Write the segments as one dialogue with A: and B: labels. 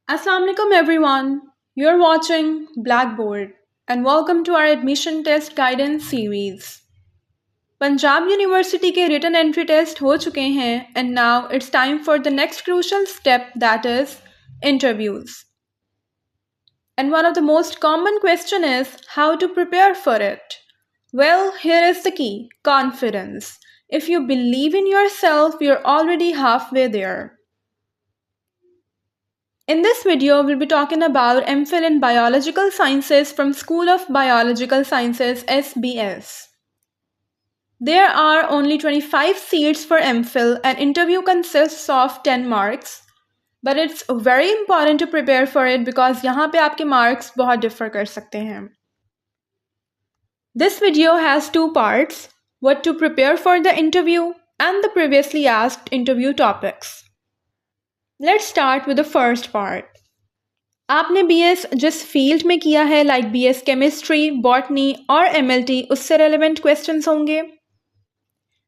A: Assalamu alaikum everyone. You're watching Blackboard and welcome to our admission test guidance series. Punjab university के written entry test हो चुके हैं and now it's time for the next crucial step, that is interviews. And one of the most common question is how to prepare for it. Well, here is the key: confidence. If you believe in yourself, you're already halfway there. In this video, we'll be talking about MPhil in Biological Sciences from School of Biological Sciences SBS. There are only 25 seats for MPhil and interview consists of 10 marks. But it's very important to prepare for it because यहाँ पे आपके marks बहुत differ कर सकते हैं. This video has two parts: what to prepare for the interview and the previously asked interview topics. Let's start with the first part. आपने BS जिस field में किया है लाइक BS केमिस्ट्री, बॉटनी और MLT, उससे रेलेवेंट क्वेश्चंस होंगे.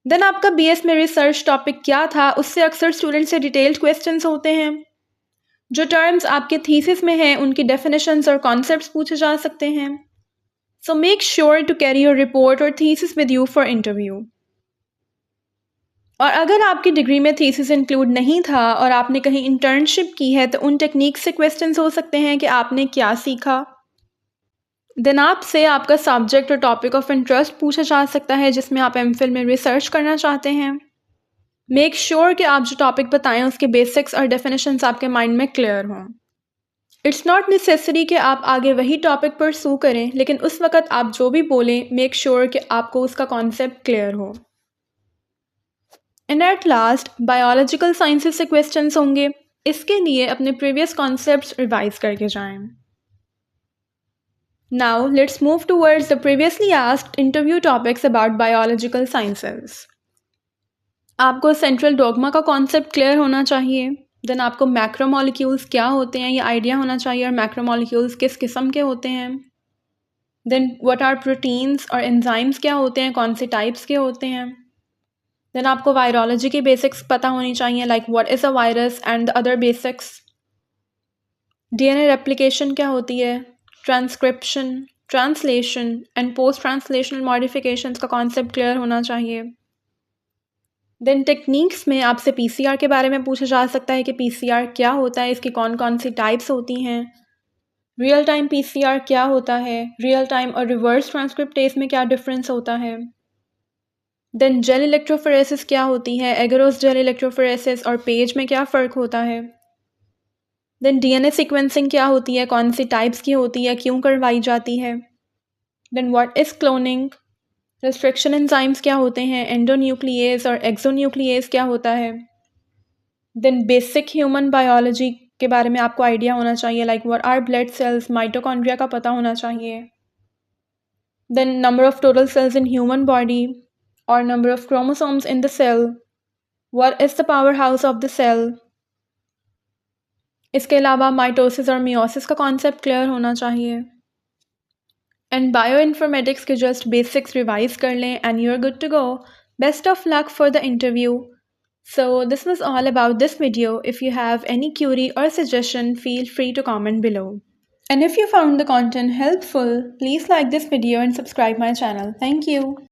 A: Then आपका BS में रिसर्च टॉपिक क्या था, उससे अक्सर स्टूडेंट से डिटेल्ड क्वेश्चंस होते हैं. जो टर्म्स आपके थीसिस में हैं उनकी डेफिनेशंस और कॉन्सेप्ट्स पूछे जा सकते हैं. So make sure to carry your report और thesis with you for interview. और अगर आपकी डिग्री में थीसिस इंक्लूड नहीं था और आपने कहीं इंटर्नशिप की है तो उन टेक्निक्स से क्वेश्चंस हो सकते हैं कि आपने क्या सीखा. देन आपसे आपका सब्जेक्ट और टॉपिक ऑफ इंटरेस्ट पूछा जा सकता है जिसमें आप MPhil में रिसर्च करना चाहते हैं. मेक श्योर कि आप जो टॉपिक बताएं उसके बेसिक्स और डेफिनेशंस आपके माइंड में क्लियर हों. इट्स नॉट नेसेसरी कि आप आगे वही टॉपिक परस्यू करें, लेकिन उस वक्त आप जो भी बोलें मेक श्योर कि आपको उसका कॉन्सेप्ट क्लियर हो. And at last biological sciences से क्वेश्चंस होंगे. इसके लिए अपने प्रीवियस कॉन्सेप्ट्स रिवाइज करके जाएं. Now let's move towards the previously asked interview topics about biological sciences. आपको सेंट्रल डोगमा का कॉन्सेप्ट क्लियर होना चाहिए. देन आपको मैक्रोमोलिक्यूल्स क्या होते हैं ये आइडिया होना चाहिए और मैक्रोमोलिक्यूल्स किस किस्म के होते हैं. देन व्हाट आर प्रोटीन्स और एंजाइम्स क्या होते हैं, कौन से टाइप्स के होते हैं. देन आपको वायरोलॉजी की बेसिक्स पता होनी चाहिए like what is a virus and the other basics. DNA replication क्या होती है, transcription, translation and post translational modifications का कॉन्सेप्ट क्लियर होना चाहिए. देन टेक्निक्स में आपसे PCR के बारे में पूछा जा सकता है कि PCR क्या होता है, इसकी कौन कौन सी टाइप्स होती हैं. रियल टाइम PCR क्या होता है, रियल टाइम और रिवर्स ट्रांसक्रिप्टेज में क्या डिफरेंस होता है. देन जेल इलेक्ट्रोफोरेसिस क्या होती है, एगरोस जेल इलेक्ट्रोफोरेसिस और पेज में क्या फ़र्क होता है. देन DNA सीक्वेंसिंग क्या होती है, कौन सी टाइप्स की होती है, क्यों करवाई जाती है. Then what is cloning. Restriction enzymes क्या होते हैं, एंडोन्यूक्लिएज और एक्सोन्यूक्लिएज क्या होता है. देन बेसिक ह्यूमन बायोलॉजी के बारे में आपको आइडिया होना चाहिए like what are blood cells, mitochondria का पता होना चाहिए. Then number of total cells in human body और number of chromosomes in the cell. What is the power house of the cell. इसके अलावा माइटोसिस और मियोसिस का कॉन्सेप्ट क्लियर होना चाहिए. एंड बायो इन्फॉर्मेटिक्स के जस्ट बेसिक्स रिवाइज कर लें and you are good to go. Best of luck for the interview. So this was all about this video. If you have any query or suggestion, feel free to comment below. And if you found the content helpful, please like this video and subscribe my channel. Thank you.